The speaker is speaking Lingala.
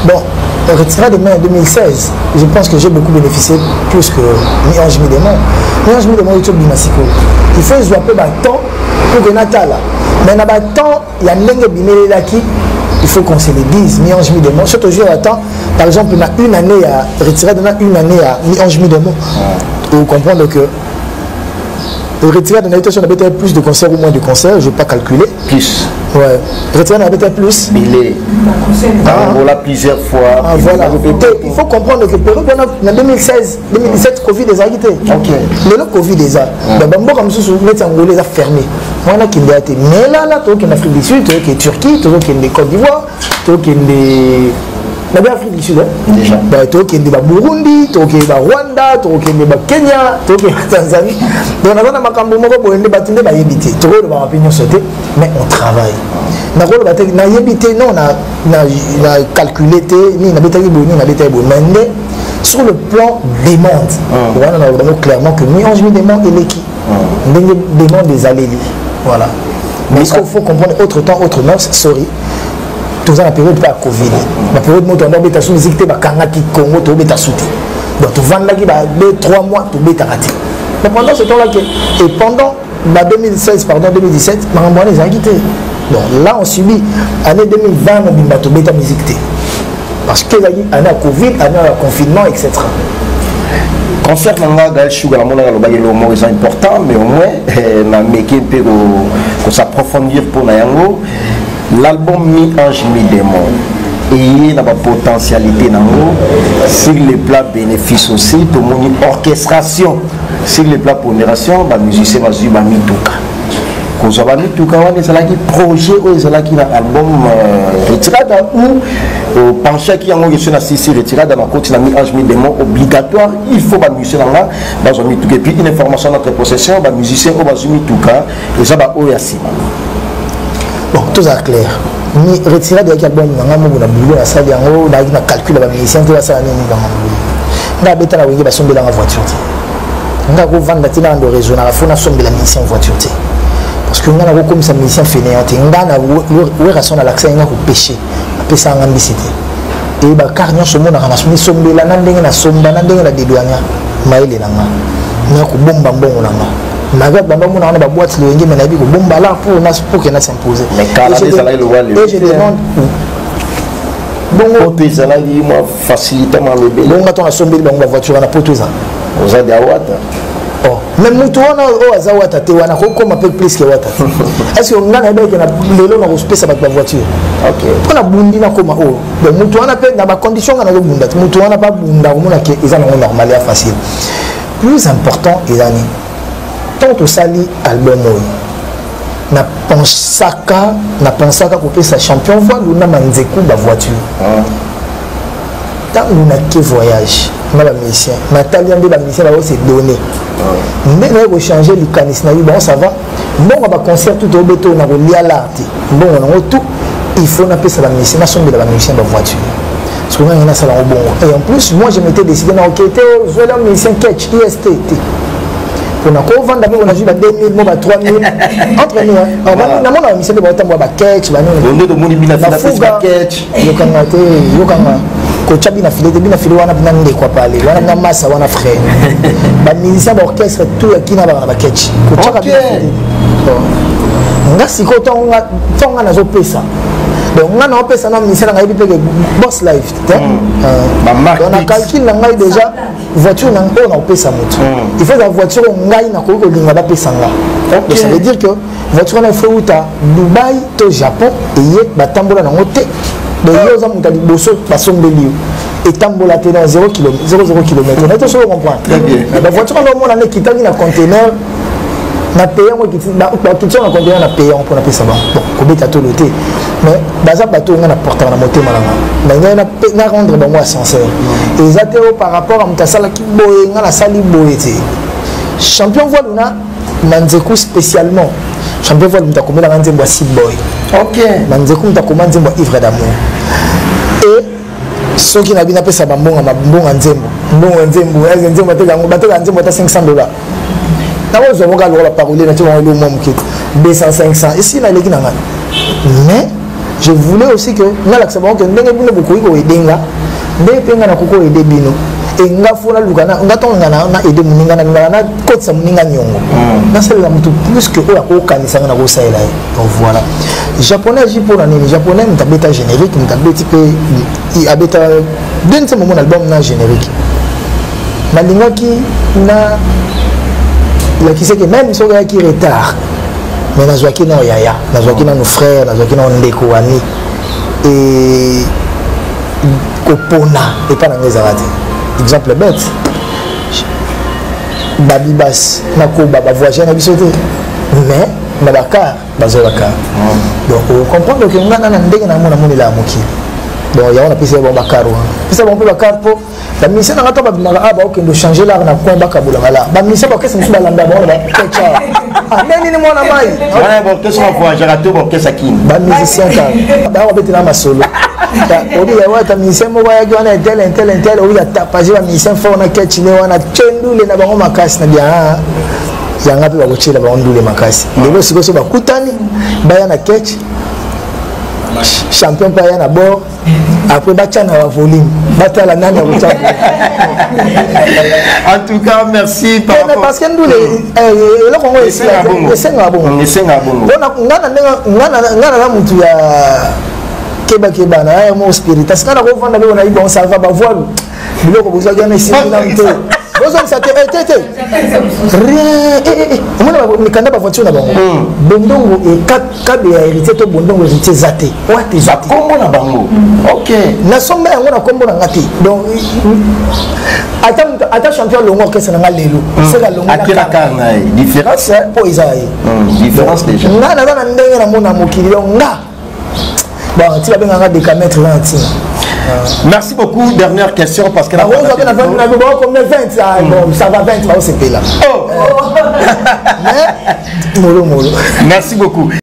Bon, retiré de mai en 2016, je pense que j'ai beaucoup bénéficié plus que Mi-Ange Mi-Démon. Mi-Ange Mi-Démon est tout bimasiko. Il faut jouer un peu de temps pour que Natal. Mais dans le temps, il y a un qui il faut qu'on se le dise. Mi-Ange Mi-Démon. Surtout jouer à temps, par exemple, il y a une année à retirer, une année à Mi-Ange Mi-Démon. Vous comprenez que le retiré de Naïto, on avait plus de concerts ou moins de concerts, je ne vais pas calculer. Plus. Ouais. Retiré, on avait plus. Millet. On l'a plusieurs fois. Ah, voilà. Il faut comprendre que en 2016, 2017, Covid les a quittés. Ok. Mais le Covid les a. D'abord, comme ça, les a fermés. On a qui été. Mais là, tu es en Afrique du Sud, tu es en Turquie, tu es en Côte d'Ivoire, tu es en Afrique du Sud. Déjà. Tu es en Burundi, tu es en Rwanda, tu es en Kenya, tu es en Tanzanie. Donc, on a mais on travaille. On a calculé, mais sur le plan des mondes, on a clairement que Mi-Ange Mi-Démon et l'équipe demande des allélis. Voilà. Mais ce qu'il faut comprendre, autre temps, autre mœurs, sorry. Tout ça, la période de la Covid. La période de la musique, tu as Congo, tu as sauté. Donc, tu vas 2-3 mois, tu as raté. Mais pendant ce temps-là, et pendant 2016, pardon, 2017, on les a quittés. Donc là, on subit l'année 2020, on a été musique. Parce que l'année à Covid, année à confinement, etc. Concernant Gaël Sugar, c'est important, mais au moins, on peut s'approfondir pour Nayango. L'album Mi-Ange Mi-Démon. Et il y a une potentialité sur les plats bénéfices aussi, pour mon orchestration. Sur les plats pondération, les musiciens vont suivre Mituka. Quand on va Mituka, on a un projet où il y a un album retirada ou penché qui a une question assistée retirada dans le côté de Mi-Ange Mi-Démon obligatoire. Il faut que les musiciens dans un Mituka. Et puis une information dans notre possession, les musiciens vont suivre Mituka et ça va Oyasima. Bon, tout ça clair. Ni retirer de l'album, on a boulot à ça, on a calculé les musiciens, tout ça, on a bêta la wing, on a la voiture. On a vendre de réseau, on a fait la musicien voiture. Parce que on a comme ça musicien fainéant, on a raison à l'accès, on a péché, on a ça en ambicité. Et bah car nous sommes dans la sombe la nandeng na somba nandeng la dédouania, maïle langa. On a ko bomba bon langa. Magat bamba mon a boîte le ngi menabi ko bomba là pour que na s'imposer. Mais car les salaires le wali. Et je demande bon pour ça là il m'a facilité ma bébé. Bon quand on a sombe la voiture na poto ça. Aux a d'awata. Oh, même mutuona o azawata te wana ko comme peu plus que wata. Est-ce que on a bien que na lelo na respect ça ba voiture. OK. Pour na bundi na koma o. Donc mutuona pe na ba condition na go bunda. Mutuona pas bunda ko mona ke ezana normal et facile. Plus important ezani tant au sali album na pensaka couper sa champion voile ou na manzeku ba voiture tant on a que voyage na la mission Nathalie ande la mission là c'est donné mais on va changer le canis na bon ça va bon on va concert tout au béton na lia l'art bon on tout il faut na pesa la mission na sombe la mission ba voiture parce que on a ça là bon et en plus moi je m'étais décidé na enquêter je vais la mission catch IST on a quoi vendre on a vu 2000 moi 3000 entre nous on a mis ça de boîte moi catch ba on de moni bina catch yo kanga ko chabi na file wana bina ndé quoi parler wana na massa wana frère ba musicien d'orchestre tout qui na ba catch ko chaka bina nga siko tonga na zo pesa donc on a pesa na musicien na yebi boss life on a calculé na ngai déjà voiture na on a pesa moto il faut la voiture ngai na ko linga ba pesa nga ça veut dire que voiture na faut uta Dubaï to Japon et ye batambola na ngote de yo za muta liboso basombeli et tambola te dans 0 km on est toujours comprendre la voiture na mona na kitani na conteneur na payant moi qui na kitchen na conteneur na payant pour na pesa ba bon ko beta to loté mais baza bato nga na porter na moté malanga na rendre bon moi sincère et ça par rapport à mutasala ki boye nga na sali boye te champion voilà manzeku spécialement champion voilà mutakomela nga nzembo si boy OK manzeku mutakomela nzembo ivre d'amour et ceux qui n'habillent pas ça bambonga mabonga nzembo bateka nzembo ta $500 na wo zo moka lo la parole na timo lo mo mukete 200 500 ici na leki na ngana mais je voulais aussi que n'alaxabon que ndenge bino bokoyi ko edenga ndenge penga na koko ede bino et nga fona lukana nga tonga na ede muninga na nga na kotsa muninga nyongo na sala la mutu plus que oya ko kanisa na ko saela donc voilà japonais ji pour nani japonais mtabeta générique mtabeti pe abeta dentse mon album na générique na lingaki na la qui sait que même si on a qui retard mais na joaki na yaya na joaki na nos frères na joaki na ndeko ani et kopona et pas na ngezarate exemple bête babibas na ko baba voyager na bisote mais na bakar bazolaka donc on comprend que ngana na ndenge na mona moni la moki donc ya on a pissé bon bakaro pissé bon bakar po la mission na ngata babimaka aba okendo changer la na coin bakabula mala ba mission ba kesa msuba landa bon ba kecha ah nani ni mona mai ouais bon que ça voyager à tout bon que ça kin ba musicien ka ba on beti na masolo odi ya wata musicien mo ya gwana tel o ya tapaje ba musicien fo na ketchine wana chendule na bango makasi na bien yanga pe ba kochela ba ondule makasi lelo sikoso ba kutani ba ya na ketch champion pa ya na bord après batana wa volume batala nani ya kutana en tout cas merci par mais parce que ndule le kongo esenga bongo ngana na mutu ya keba na ya mo spirit askana ko vanda be na ibo ça va ba voile biloko bozo gana isingi na mto bozo msate tete rien mona mikanda ba voiture na bango bondongo e kabe ya héritier to bondongo héritier zate wate zate kombo na bango OK na somba yango na kombo na ngati donc ata champion longo orchestre na lelo c'est la longo na kana différence po isaïe différence déjà na ndenge na mona mokili donc bon tu vas bien en décamètre là. Merci beaucoup. Dernière question parce que la comme 20 ça va 20 c'est là. Merci beaucoup.